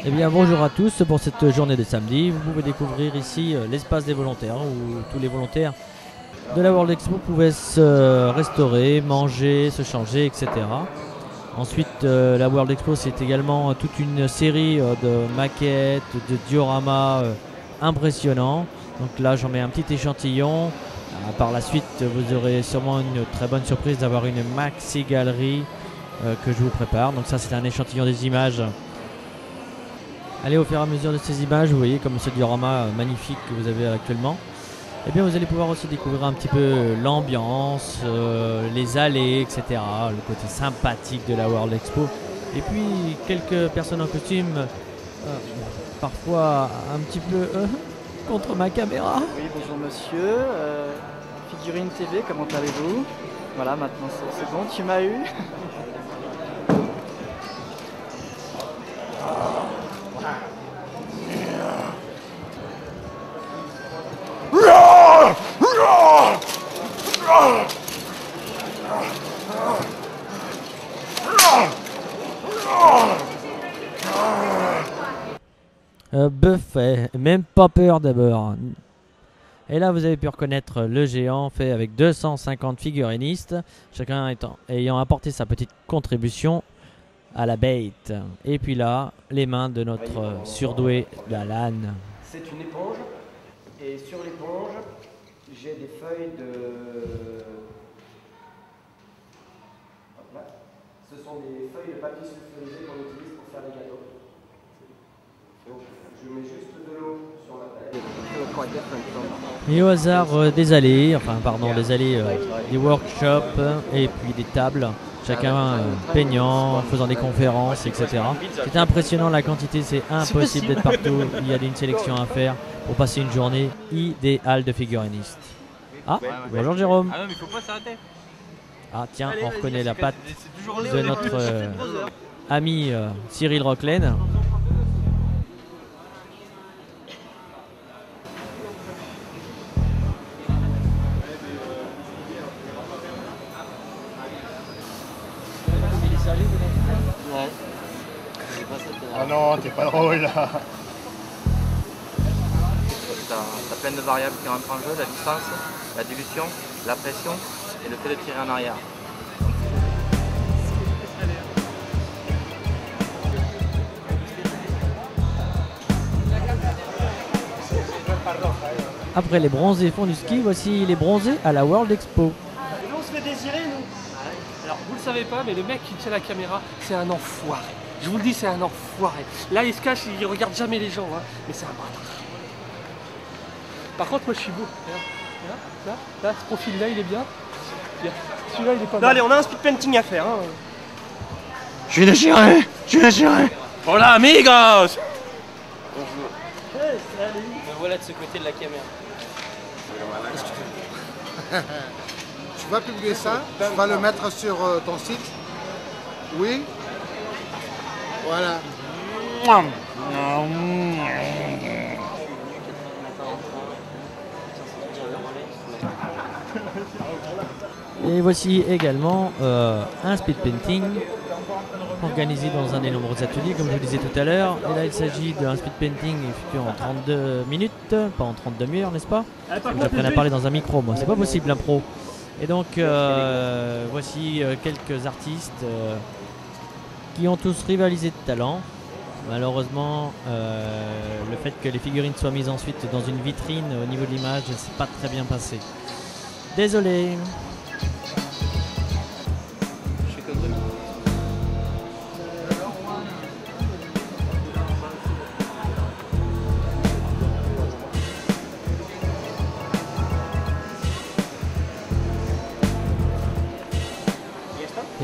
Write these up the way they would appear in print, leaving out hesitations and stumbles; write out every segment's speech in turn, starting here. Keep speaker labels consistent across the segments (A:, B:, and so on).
A: Eh bien bonjour à tous pour cette journée de samedi. Vous pouvez découvrir ici l'espace des volontaires où tous les volontaires de la World Expo pouvaient se restaurer, manger, se changer, etc. Ensuite la World Expo c'est également toute une série de maquettes, de dioramas impressionnants. Donc là j'en mets un petit échantillon. Par la suite vous aurez sûrement une très bonne surprise d'avoir une maxi galerie que je vous prépare. Donc ça c'est un échantillon des images. Allez, au fur et à mesure de ces images, vous voyez comme ce diorama magnifique que vous avez actuellement, eh bien vous allez pouvoir aussi découvrir un petit peu l'ambiance, les allées, etc. Le côté sympathique de la World Expo. Et puis quelques personnes en costume, parfois un petit peu contre ma caméra.
B: Oui, bonjour monsieur, Figurine TV, comment allez-vous? Voilà, maintenant c'est bon, tu m'as eu.
A: Buffet, même pas peur d'abord. Et là vous avez pu reconnaître le géant fait avec 250 figurinistes, chacun ayant apporté sa petite contribution à la bête. Et puis là, les mains de notre surdoué d'Alan.
C: C'est une éponge, et sur l'éponge, j'ai des feuilles de... Hop là. Ce sont des feuilles de papier sulfurisé qu'on utilise pour faire des gâteaux. Donc, je mets juste de l'eau sur ma tête.
A: Et au hasard des allées, des allées des workshops et puis des tables, chacun peignant, faisant des conférences, etc. C'est impressionnant la quantité, c'est impossible d'être partout. Il y a une sélection à faire pour passer une journée idéale de figurinistes. Ah, bonjour Jérôme.
D: Ah non, mais il faut pas s'arrêter.
A: Ah tiens, on reconnaît la patte de notre ami Cyril Rocklen.
E: Ah non, t'es pas drôle là.
D: T'as plein de variables qui rentrent en jeu, la distance, la dilution, la pression et le fait de tirer en arrière.
A: Après les bronzés font du ski, voici les bronzés à la World Expo.
C: Et nous on se fait désirer nous.
F: Alors vous le savez pas, mais le mec qui tient la caméra, c'est un enfoiré. Je vous le dis, c'est un enfoiré. Là il se cache, il regarde jamais les gens, hein, mais c'est un bâtard. Par contre moi je suis beau. Là, ce profil là il est bien. Celui-là il est pas mal.
C: Allez, on a un speed painting à faire. Hein.
E: Je suis déchiré.
D: Hola amigos!
F: Me voilà de ce côté de la caméra.
G: Tu vas publier ça, tu vas le mettre sur ton site. Oui. Voilà.
A: Et voici également un speed painting organisé dans un des nombreux ateliers, comme je vous disais tout à l'heure. Et là, il s'agit d'un speed painting effectué en 32 minutes, pas en 32 demi-heures, n'est-ce pas? J'apprends à parler dans un micro, moi, c'est pas possible l'impro. Et donc, voici quelques artistes qui ont tous rivalisé de talent. Malheureusement, le fait que les figurines soient mises ensuite dans une vitrine au niveau de l'image, c'est pas très bien passé. Désolé.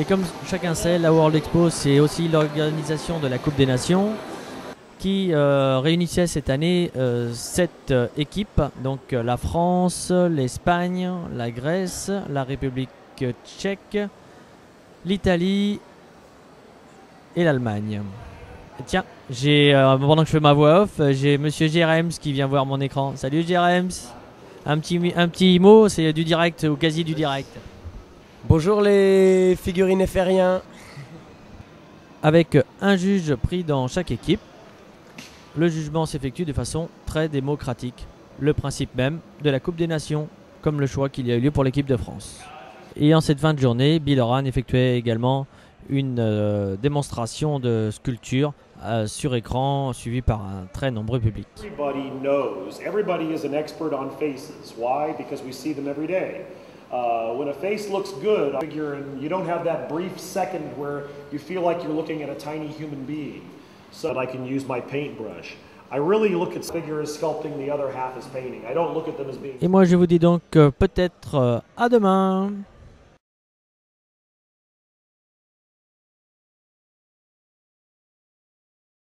A: Et comme chacun sait, la World Expo, c'est aussi l'organisation de la Coupe des Nations qui réunissait cette année 7 équipes, donc la France, l'Espagne, la Grèce, la République tchèque, l'Italie et l'Allemagne. Tiens, pendant que je fais ma voix off, j'ai Monsieur Jérems qui vient voir mon écran. Salut Jérems. Un petit mot, c'est du direct ou quasi du direct.
C: Bonjour les figurines FRiens.
A: Avec un juge pris dans chaque équipe. Le jugement s'effectue de façon très démocratique, le principe même de la Coupe des Nations, comme le choix qu'il y a eu lieu pour l'équipe de France. Et en cette fin de journée, Bill Horan effectuait également une démonstration de sculpture sur écran, suivie par un très nombreux public.
H: Everybody knows, everybody is an expert on faces. Why? Because we see them every day. When a face looks good, you don't have that brief second where you feel like you're looking at a tiny human being. So that I can use my paintbrush. I really look at figure as sculpting, the other half as painting. I don't look at them as being...
A: Et moi je vous dis donc peut-être à demain.